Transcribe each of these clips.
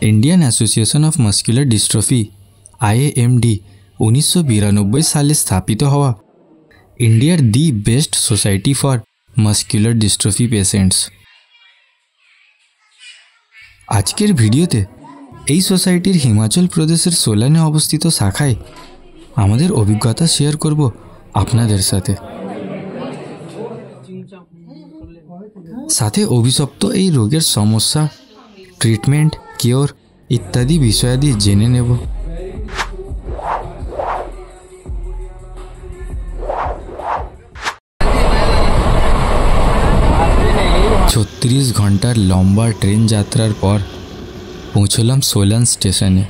Indian association of muscular dystrophy IAMD 1992 साले स्थापित हवा इंडियार the best society for muscular dystrophy patients. आजकेर भिडियोते এই সোসাইটির হিমাচল প্রদেশের সোলানে অবস্থিত শাখায় আমাদের অভিজ্ঞতা শেয়ার করব আপনাদের সাথে। সাথে অভিশপ্ত এই রোগের সমস্যা, ট্রিটমেন্ট, কিওর ইত্যাদি বিষয়াদি জেনে নেব। 36 ঘন্টার লম্বা ট্রেন যাত্রার পর পৌঁছলাম সোলান স্টেশনে।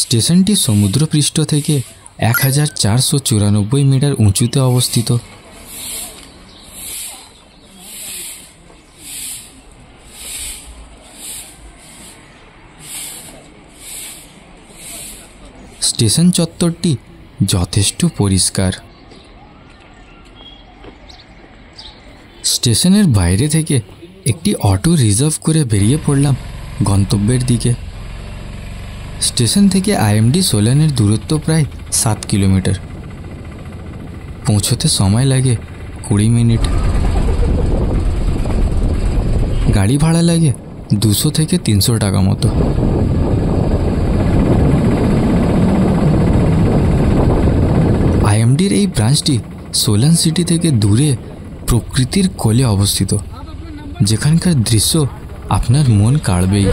স্টেশনটি সমুদ্রপৃষ্ঠ থেকে 1494 মিটার উঁচুতে অবস্থিত। স্টেশন চত্বরটি যথেষ্ট পরিষ্কার। স্টেশনের বাইরে থেকে একটি অটো রিজার্ভ করে বেরিয়ে পড়লাম গন্তব্যের দিকে। স্টেশন থেকে IMD সোলানের দূরত্ব প্রায় 7 কিলোমিটার। পৌঁছতে সময় লাগে 20 মিনিট। গাড়ি ভাড়া লাগে 200 থেকে 300 টাকা মতো। IMDর এই ব্রাঞ্চটি সোলান সিটি থেকে দূরে প্রকৃতির কোলে অবস্থিত, যেখানকার দৃশ্য আপনার মন কাড়বেই।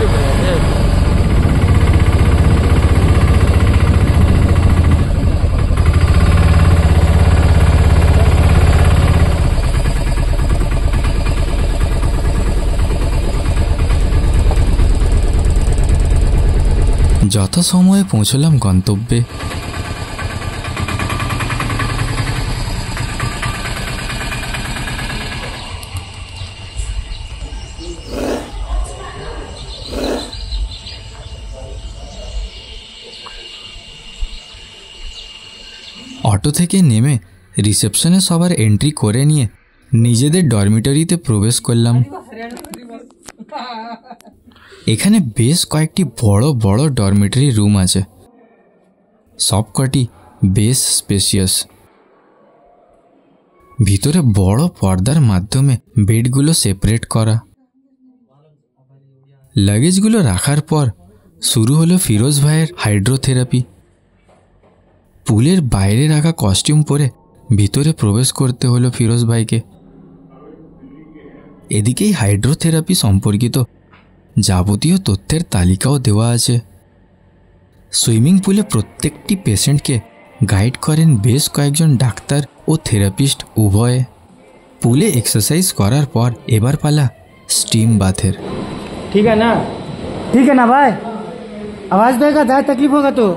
যথাসময়ে পৌঁছলাম গন্তব্যে। অটো থেকে নেমে রিসেপশনে সবার এন্ট্রি করে নিয়ে নিজেদের ডরমিটরিতে প্রবেশ করলাম। এখানে বেশ কয়েকটি বড় বড় ডরমিটরি রুম আছে, সবকটি বেশ স্পেশিয়াস। ভিতরে বড় পর্দার মাধ্যমে বেডগুলো সেপারেট করা। লাগেজগুলো রাখার পর শুরু হলো ফিরোজ ভাইয়ের হাইড্রোথেরাপি। পুলের বাইরে রাখা কস্টিউম পরে ভিতরে প্রবেশ করতে হলো ফিরোজ ভাইকে। এদিকেই হাইড্রোথেরাপি সম্পর্কিত যাবতীয় তথ্যের তালিকাও দেওয়া আছে। সুইমিং পুলে প্রত্যেকটি পেশেন্টকে গাইড করেন বেশ কয়েকজন ডাক্তার ও থেরাপিস্ট উভয়ে। পুলে এক্সারসাইজ করার পর এবার পালা স্টিম বাথের। ठीक है ना भाई, आवाज देगा, ज़्यादा तकलीफ होगा तो।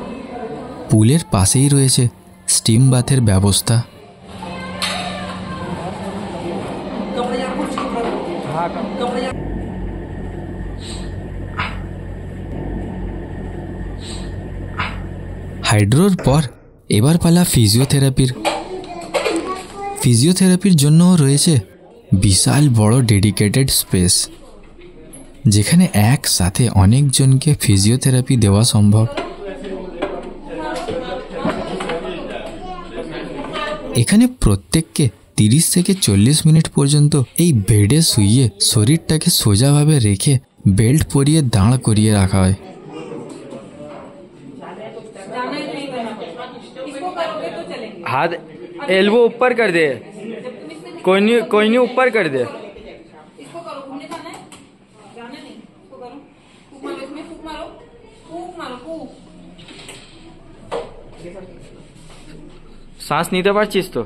পুলের পাশেই রয়েছে স্টিম বাথের ব্যবস্থা। হাইড্রোর পর এবার পালা ফিজিওথেরাপির জন্যও রয়েছে বিশাল বড় ডেডিকেটেড স্পেস, যেখানে একসাথে অনেকজনকে ফিজিওথেরাপি দেওয়া সম্ভব। এখানে প্রত্যেককে 30 থেকে 40 মিনিট পর্যন্ত এই বেডে শুইয়ে শরীরটাকে সোজাভাবে রেখে বেল্ট পরিয়ে দাঁড় করিয়ে রাখা হয়। हाथ एल्बो ऊपर कर दे, कोई नहीं ऊपर कर दे। सांस নিতে পারছিস তো?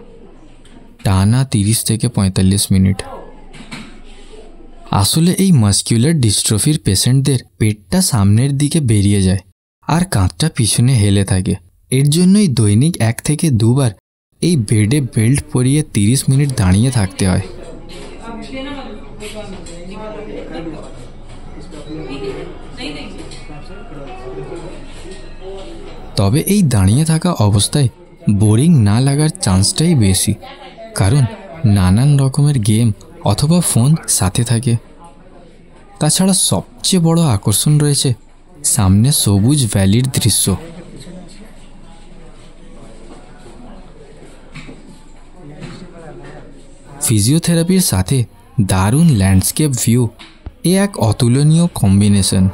টানা 30 থেকে 45 মিনিট। আসলে এই মাস্কুলার ডিস্ট্রফির পেশেন্টদের পেটটা সামনের দিকে বেরিয়ে যায় আর কাঁধটা পিছনে হেলে থাকে। এর জন্যই দৈনিক 1 থেকে 2 বার এই বেডে বেল্ট পরিয়ে 30 মিনিট দাঁড়িয়ে থাকতে হয়। তবে এই দাঁড়িয়ে থাকা অবস্থায় বোরিং না লাগার চান্সটাই বেশি, কারণ নানান রকমের গেম অথবা ফোন সাথে থাকে। তাছাড়া সবচেয়ে বড় আকর্ষণ রয়েছে সামনে সবুজ ভ্যালির দৃশ্য। ফিজিওথেরাপির সাথে দারুণ ল্যান্ডস্কেপ ভিউ এ এক অতুলনীয় কম্বিনেশন।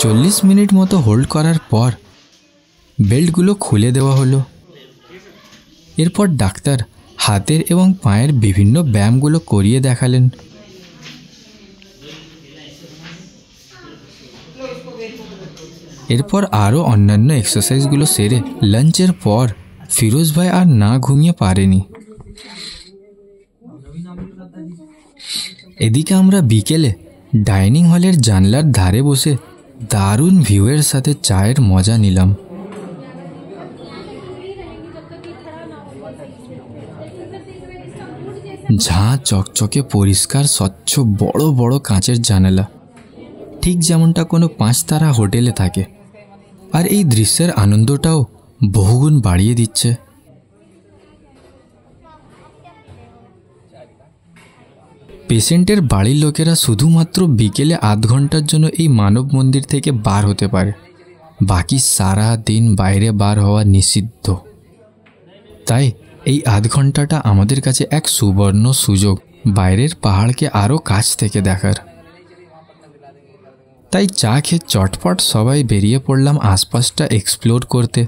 40 মিনিট মতো হোল্ড করার পর বেল্টগুলো খুলে দেওয়া হলো। এরপর ডাক্তার হাতের এবং পায়ের বিভিন্ন ব্যায়ামগুলো করিয়ে দেখালেন। এরপর আরও অন্যান্য এক্সারসাইজগুলো সেরে লাঞ্চের পর ফিরোজ ভাই আর না ঘুমিয়ে পারেনি। এদিকে আমরা বিকেলে ডাইনিং হলের জানলার ধারে বসে দারুণ ভিউয়ের সাথে চায়ের মজা নিলাম। ঝাঁ চকচকে পরিষ্কার স্বচ্ছ বড় বড় কাঁচের জানালা, ঠিক যেমনটা কোনো 5 তারা হোটেলে থাকে। আর এই দৃশ্যের আনন্দটাও বহুগুণ বাড়িয়ে দিচ্ছে। পেশেন্টের বাড়ির লোকেরা শুধুমাত্র বিকেলে আধ ঘন্টার জন্য এই মানব মন্দির থেকে বার হতে পারে, বাকি সারা দিন বাইরে বার হওয়া নিষিদ্ধ। তাই এই আধ ঘন্টাটা আমাদের কাছে এক সুবর্ণ সুযোগ বাইরের পাহাড়কে আরও কাছ থেকে দেখার। তাই চা খেয়ে চটপট সবাই বেরিয়ে পড়লাম আশপাশটা এক্সপ্লোর করতে।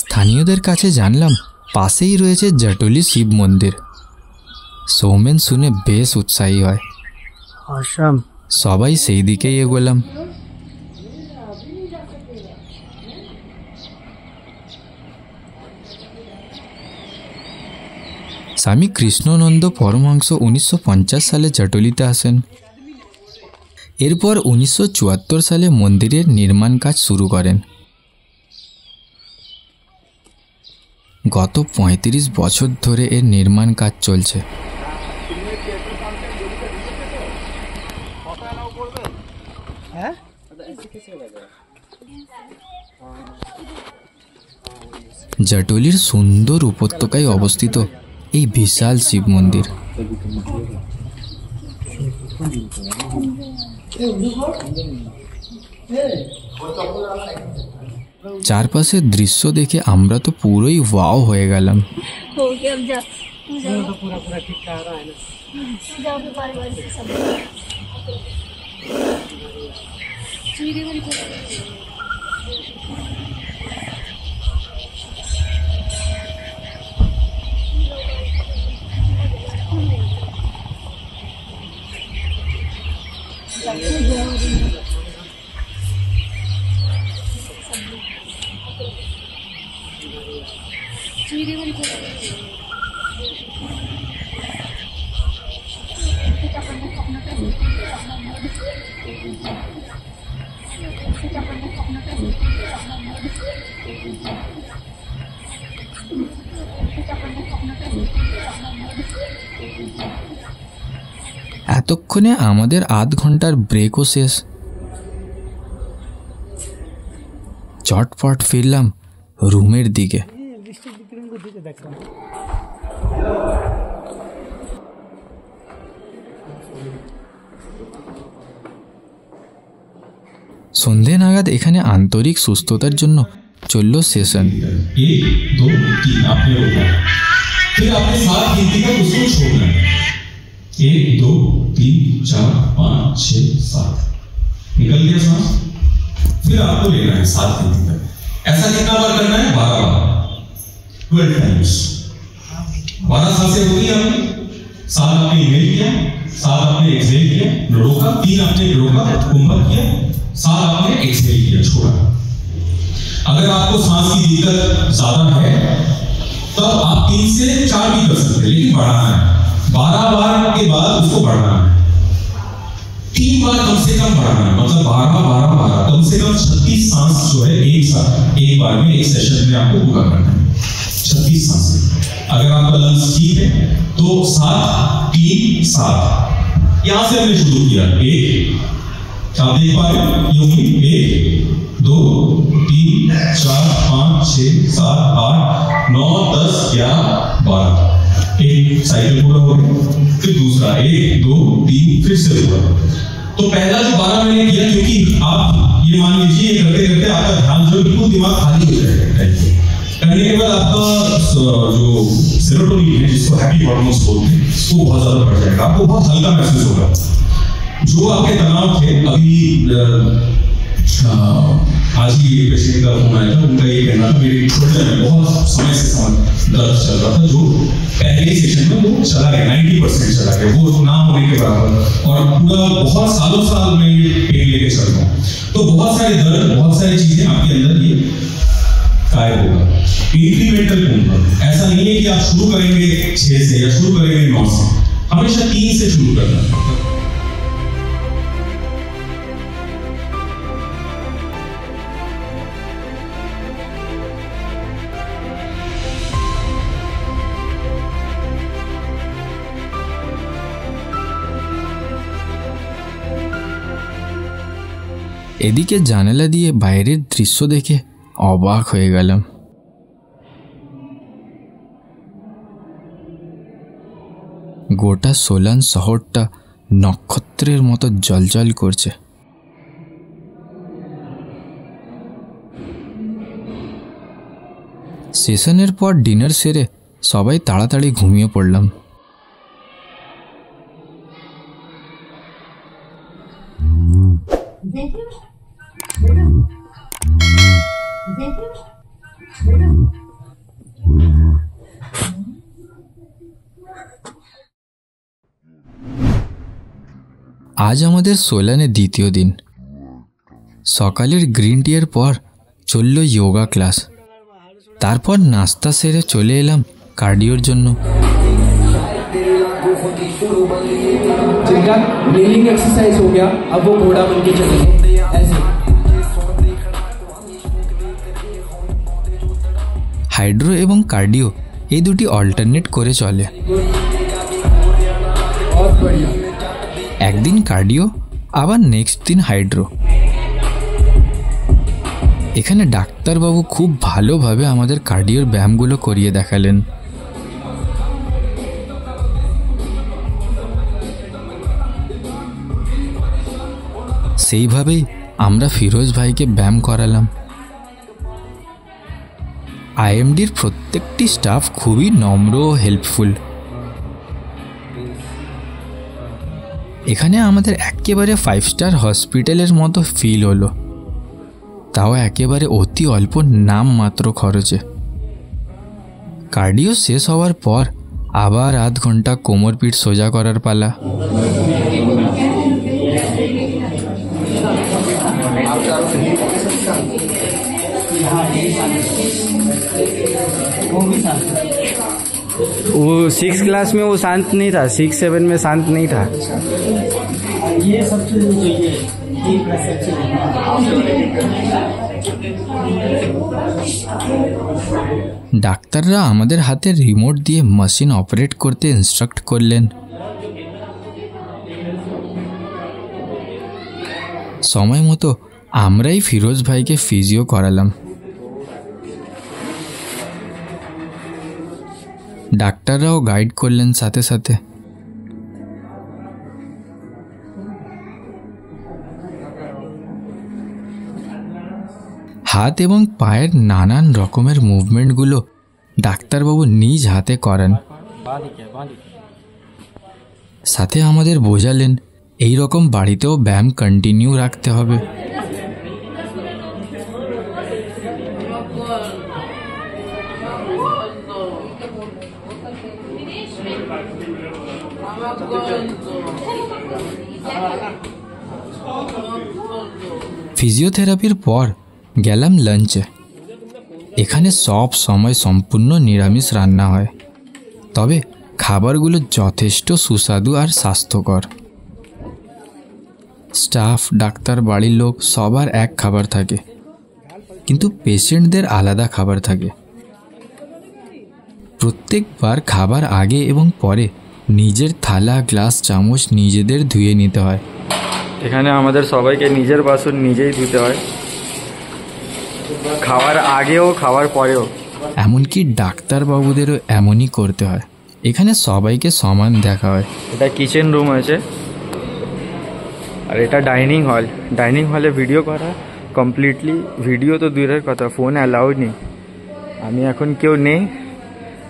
স্থানীয়দের কাছে জানলাম পাশেই রয়েছে জটলি শিব মন্দির। সৌমেন শুনে বেশ উৎসাহী হয়। সবাই সেই দিকেই এগোলাম। স্বামী কৃষ্ণনন্দ পরমহংস 1950 সালে জটলিতে আসেন। এরপর 1974 সালে মন্দিরের নির্মাণ কাজ শুরু করেন। গত 35 বছর ধরে এর নির্মাণ কাজ চলছে। জটলির সুন্দর উপত্যকায় অবস্থিত এই বিশাল শিব মন্দির। চারপাশের দৃশ্য দেখে আমরা তো পুরোই ওয়াও হয়ে গেলাম। এতক্ষণে আমাদের আধ ঘন্টার ব্রেকও শেষ। চটপট ফিরলাম রুমের দিকে। সন্ধে নাগাদ এখানে আন্তরিক সুস্থতার জন্য চলল সেশন। 1 2 3 आपने रोका, फिर आपने 7 गिनती का उसको छोड़ना है। 1 2 3 4 5 6 7 निकल गया सांस। फिर आपको लेना है 7 गिनती तक। ऐसा कितना बार करना है? 12 बार, 12 टाइम्स। 12 सांसें होगी आपने। 7 आपने इनहेल किया, 7 आपने एक्सहेल किया, रोका, 3 आपने रोका, कुंभक किया, 7 आपने एक्सहेल किया, छोड़ा। अगर आपको सांस की दिक्कत ज्यादा है तब आप 3 से 4 भी कर सकते हैं, लेकिन बढ़ाना है। 12 बार के बाद उसको बढ़ाना है। 3 बार कम से कम बढ़ाना है, मतलब 12 कम से कम 36 सांस जो है एक बार में, एक सेशन में आपको पूरा करना है। 36 सांसें। अगर आपका लंग्स ठीक है तो 7 3 7 यहां से हमने शुरू किया। 1 आप देख पा रहे हैं ये उंगली 1 2 3 4 5 6 7 8 9 10 11 12 एक साइकिल पूरा हो गया। फिर दूसरा 1 2 3 फिर से पूरा। तो पहला जो 12 मैंने किया, क्योंकि आप ये मान लीजिए करते करते आपका ध्यान जो बिल्कुल दिमाग खाली हो जाएगा। करने के बाद आपका जो सेरोटोनिन है जिसको हैप्पी हार्मोन्स बोलते हैं वो बहुत ज्यादा बढ़ जाएगा। आपको बहुत हल्का महसूस होगा। जो आपके तनाव थे, अभी आज ही एक पेशेंट का फोन आया था, उनका ये कहना था मेरे शोल्डर में बहुत समय से दर्द चल रहा था, जो पहले सेशन में वो चला गया, 90% चला गया, वो ना होने के बराबर। और पूरा बहुत सालों साल में ये पेन लेके चल रहा हूँ। तो बहुत सारे दर्द, बहुत सारी चीजें आपके अंदर ये गायब होगा, इंक्रीमेंटल होगा। ऐसा नहीं है कि आप शुरू करेंगे 6 से या शुरू करेंगे 9 से, हमेशा 3 से शुरू करना है। এদিকে জানালা দিয়ে বাইরের দৃশ্য দেখে অবাক হয়ে গেলাম। গোটা সোলান শহরটা নক্ষত্রের মতো জ্বলজ্বল করছে। সেশনের পর ডিনার সেরে সবাই তাড়াতাড়ি ঘুমিয়ে পড়লাম। আজ আমাদের সোলানে দ্বিতীয় দিন। সকালের গ্রিন টিয়ের পর চলল যোগা ক্লাস, তারপর নাস্তা সেরে চলে এলাম কার্ডিওর জন্য। হাইড্রো এবং কার্ডিও এই দুটি অল্টারনেট করে চলে। একদিন কার্ডিও, আবার নেক্সট দিন হাইড্রো। এখানে ডাক্তারবাবু খুব ভালোভাবে আমাদের কার্ডিওর ব্যায়ামগুলো করিয়ে দেখালেন। সেইভাবেই আমরা ফিরোজ ভাইকে ব্যায়াম করালাম। আইএমডির প্রত্যেকটি স্টাফ খুবই নম্র ও হেল্পফুল। এখানে আমাদের একেবারে 5 স্টার হসপিটালের মতো ফিল হলো, তাও একেবারে অতি অল্প নামমাত্র খরচে। কার্ডিও শেষ হওয়ার পর আবার আধ ঘন্টা কোমর পিঠ সোজা করার পালা। वो 6 क्लास में वो शांत नहीं था, 6 7 में शांत नहीं था। ये सबसे चाहिए ডাক্তাররা আমাদের হাতে রিমোট দিয়ে মেশিন অপারেট করতে ইনস্ট্রাক্ট করলেন। সময় মতো আমরাই ফিরোজ ভাইকে ফিজিও করালাম। ডাক্তাররাও গাইড করলেন সাথে সাথে। হাত এবং পায়ের নানান রকমের মুভমেন্টগুলো ডাক্তারবাবু নিজ হাতে করান। সাথে আমাদের বোঝালেন এই রকম বাড়িতেও ব্যায়াম কন্টিনিউ রাখতে হবে। ফিজিওথেরাপির পর গেলাম লাঞ্চে। এখানে সব সময় সম্পূর্ণ নিরামিষ রান্না হয়, তবে খাবারগুলো যথেষ্ট সুস্বাদু আর স্বাস্থ্যকর। স্টাফ, ডাক্তার, বাড়ির লোক সবার এক খাবার থাকে, কিন্তু পেশেন্টদের আলাদা খাবার থাকে। প্রত্যেকবার খাবার আগে এবং পরে নিজের থালা গ্লাস চামচ নিজেদের ধুয়ে নিতে হয়। এখানে আমাদের সবাইকে নিজের বাসন নিজেই ধুতে হয়, খাওয়ার আগেও খাওয়ার পরেও। এমনকি ডাক্তারবাবুদেরও এমনই করতে হয়। এখানে সবাইকে সমান দেখা হয়। এটা কিচেন রুম আছে আর এটা ডাইনিং হল। ডাইনিং হলে ভিডিও করা কমপ্লিটলি, ভিডিও তো দূরের কথা, ফোন অ্যালাউড নেই। আমি এখন কেউ নেই,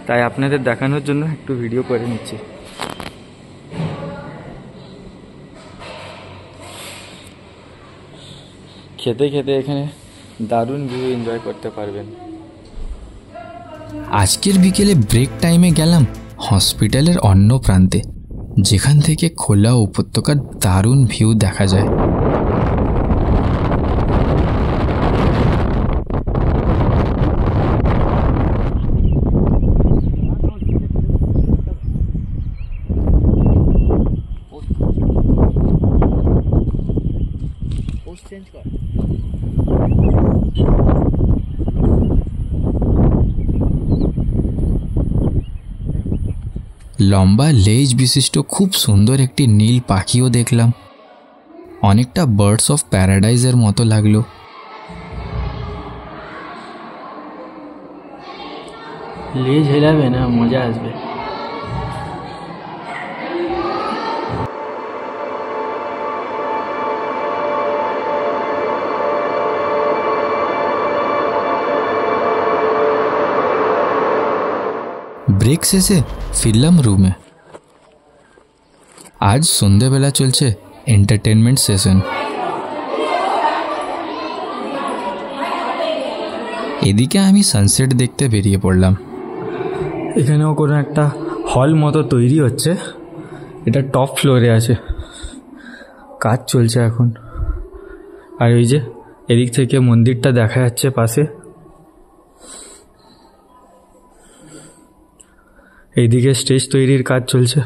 তাই আপনাদের দেখানোর জন্য একটু ভিডিও করে নিচ্ছি। খেতে খেতে এখানে দারুণ ভিউ এনজয় করতে পারবেন। আজকের বিকেলে ব্রেক টাইমে গেলাম হসপিটালের অন্য প্রান্তে, যেখান থেকে খোলা উপত্যকার দারুণ ভিউ দেখা যায়। লম্বা লেজ বিশিষ্ট খুব সুন্দর একটি নীল পাখিও দেখলাম। অনেকটা বার্ডস অফ প্যারাডাইজের মতো লাগলো। লেজ হেলাবে না, মজা আসবে। ব্রেক শেষে ফিরলাম রুমে। আজ সন্ধ্যেবেলা চলছে এন্টারটেনমেন্ট সেশন। এদিকে আমি সানসেট দেখতে বেরিয়ে পড়লাম। এখানেও কোনো একটা হল মতো তৈরি হচ্ছে, এটা টপ ফ্লোরে আছে, কাজ চলছে এখন। আর ওই যে এদিক থেকে মন্দিরটা দেখা যাচ্ছে পাশে, এইদিকে স্টেজ তৈরির কাজ চলছে।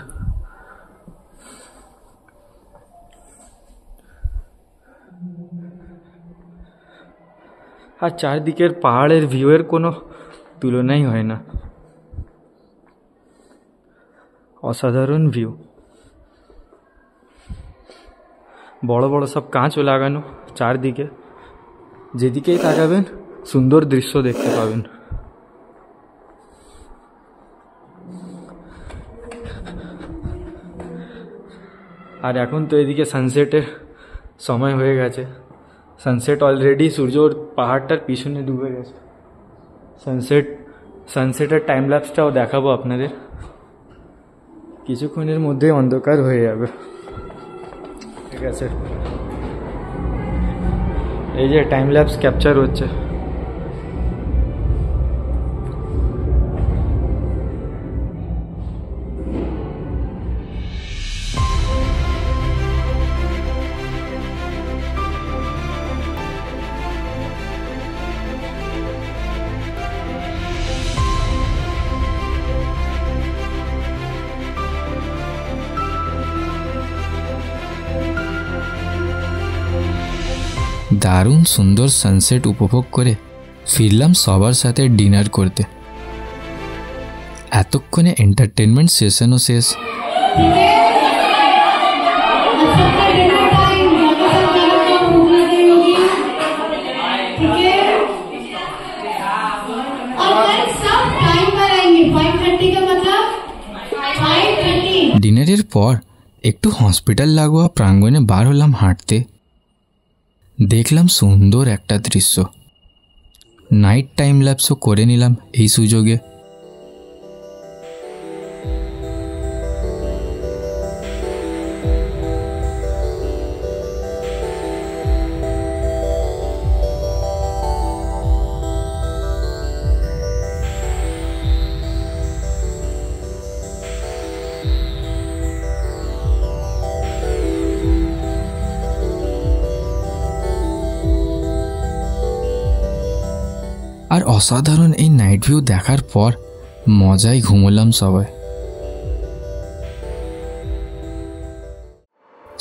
আর চারদিকের পাহাড়ের ভিউয়ের কোনো তুলনাই হয় না, অসাধারণ ভিউ। বড় বড় সব কাঁচও লাগানো চারদিকে, যেদিকেই তাকাবেন সুন্দর দৃশ্য দেখতে পাবেন। আর এখন তো এদিকে সানসেটের সময় হয়ে গেছে। সানসেট অলরেডি সূর্যর পাহাড়টার পিছনে ডুবে গেছে। সানসেটের টাইম ল্যাপসটাও দেখাবো আপনাদের, কিছুক্ষণের মধ্যে অন্ধকার হয়ে যাবে। ঠিক আছে, এই যে টাইম ল্যাপস ক্যাপচার হচ্ছে। দারুণ সুন্দর সানসেট উপভোগ করে ফিরলাম সবার সাথে ডিনার করতে। এতক্ষণে এন্টারটেনমেন্ট সেশনও শেষ। ডিনারের পর একটু হসপিটাল লাগোয়া প্রাঙ্গণে বার হলাম হাঁটতে। দেখলাম সুন্দর একটা দৃশ্য, নাইট টাইম ল্যাপসও করে নিলাম এই সুযোগে। আর অসাধারণ এই নাইট ভিউ দেখার পর মজায় ঘুমোলাম সবাই।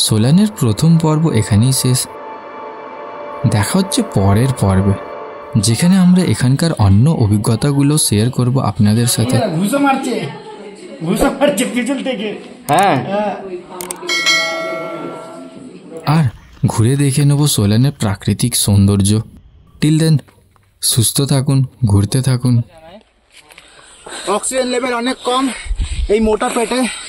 সোলানের প্রথম পর্ব এখানেই শেষ। দেখা হচ্ছে পরের পর্বে। যেখানে আমরা এখানকার অন্য অভিজ্ঞতাগুলো শেয়ার করব আপনাদের সাথে। হ্যাঁ, আর ঘুরে দেখে নেব সোলানের প্রাকৃতিক সৌন্দর্য। টিল দেন সুস্থ থাকুন, ঘুরতে থাকুন। অক্সিজেন লেভেল অনেক কম এই মোটা পেটে।